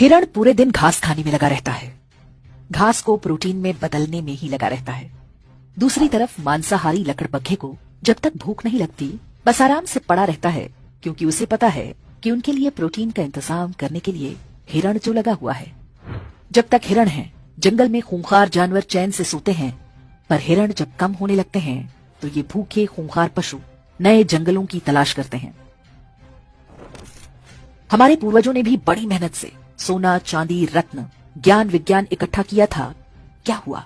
हिरण पूरे दिन घास खाने में लगा रहता है, घास को प्रोटीन में बदलने में ही लगा रहता है। दूसरी तरफ मांसाहारी लकड़बग्घे को जब तक भूख नहीं लगती बस आराम से पड़ा रहता है, क्योंकि उसे पता है कि उनके लिए प्रोटीन का इंतजाम करने के लिए हिरण जो लगा हुआ है। जब तक हिरण है जंगल में खूंखार जानवर चैन से सोते हैं, पर हिरण जब कम होने लगते हैं तो ये भूखे खूंखार पशु नए जंगलों की तलाश करते हैं। हमारे पूर्वजों ने भी बड़ी मेहनत से सोना, चांदी, रत्न, ज्ञान, विज्ञान इकट्ठा किया था। क्या हुआ?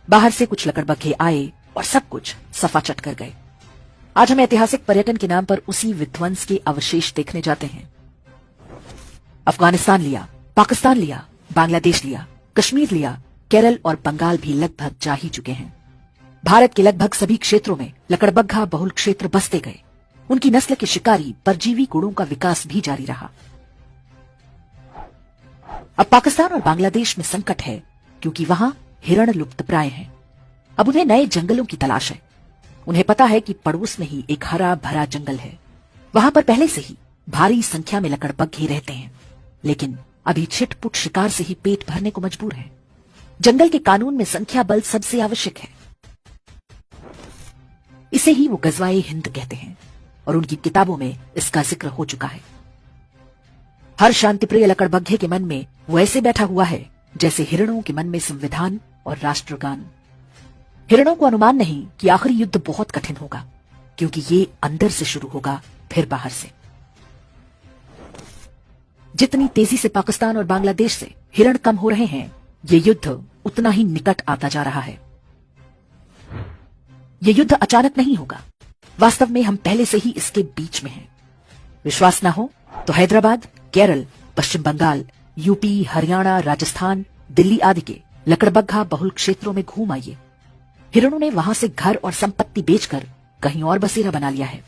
बाहर से कुछ लकड़बग्घे आए और सब कुछ सफाचट कर गए। आज हम ऐतिहासिक पर्यटन के नाम पर उसी विध्वंस के अवशेष देखने जाते हैं। अफगानिस्तान लिया, पाकिस्तान लिया, बांग्लादेश लिया, कश्मीर लिया, केरल और बंगाल भी लगभग जा ही चुके हैं। भारत के लगभग सभी क्षेत्रों में लकड़बग्घा बहुल क्षेत्र बसते गए। उनकी नस्ल के शिकारी परजीवी गुणों का विकास भी जारी रहा। अब पाकिस्तान और बांग्लादेश में संकट है, क्योंकि वहां हिरण लुप्तप्राय हैं। अब उन्हें नए जंगलों की तलाश है। उन्हें पता है कि पड़ोस में ही एक हरा भरा जंगल है। वहां पर पहले से ही भारी संख्या में लकड़बग्घे रहते हैं, लेकिन अभी छिटपुट शिकार से ही पेट भरने को मजबूर है। जंगल के कानून में संख्या बल सबसे आवश्यक है। इसे ही वो गजवाए हिंद कहते हैं और उनकी किताबों में इसका जिक्र हो चुका है। हर शांतिप्रिय लकड़बग्घे के मन में वो ऐसे बैठा हुआ है जैसे हिरणों के मन में संविधान और राष्ट्रगान। हिरणों को अनुमान नहीं कि आखिरी युद्ध बहुत कठिन होगा, क्योंकि ये अंदर से शुरू होगा फिर बाहर से। जितनी तेजी से पाकिस्तान और बांग्लादेश से हिरण कम हो रहे हैं, ये युद्ध उतना ही निकट आता जा रहा है। ये युद्ध अचानक नहीं होगा। वास्तव में हम पहले से ही इसके बीच में हैं। विश्वास ना हो तो हैदराबाद, केरल, पश्चिम बंगाल, यूपी, हरियाणा, राजस्थान, दिल्ली आदि के लकड़बग्घा बहुल क्षेत्रों में घूम आइए। हिरणों ने वहां से घर और संपत्ति बेचकर कहीं और बसेरा बना लिया है,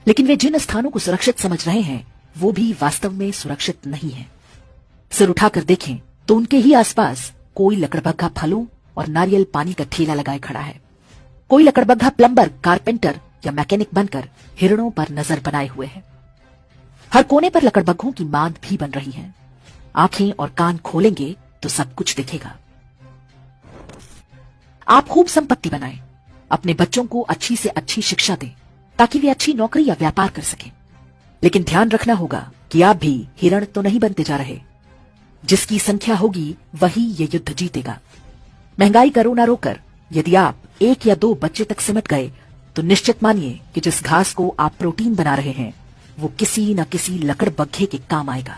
लेकिन वे जिन स्थानों को सुरक्षित समझ रहे हैं वो भी वास्तव में सुरक्षित नहीं है। सिर उठाकर देखें तो उनके ही आसपास कोई लकड़बग्घा फलों और नारियल पानी का ठेला लगाए खड़ा है। कोई लकड़बग्घा प्लम्बर, कारपेंटर या मैकेनिक बनकर हिरणों पर नजर बनाए हुए है। हर कोने पर लकड़बग्घों की मांद भी बन रही है। आंखें और कान खोलेंगे तो सब कुछ दिखेगा। आप खूब संपत्ति बनाएं, अपने बच्चों को अच्छी से अच्छी शिक्षा दें, ताकि वे अच्छी नौकरी या व्यापार कर सकें। लेकिन ध्यान रखना होगा कि आप भी हिरण तो नहीं बनते जा रहे। जिसकी संख्या होगी वही ये युद्ध जीतेगा। महंगाई करो ना रोकर, यदि आप 1 या 2 बच्चे तक सिमट गए तो निश्चित मानिए कि जिस घास को आप प्रोटीन बना रहे हैं वो किसी न किसी लकड़बग्घे के काम आएगा।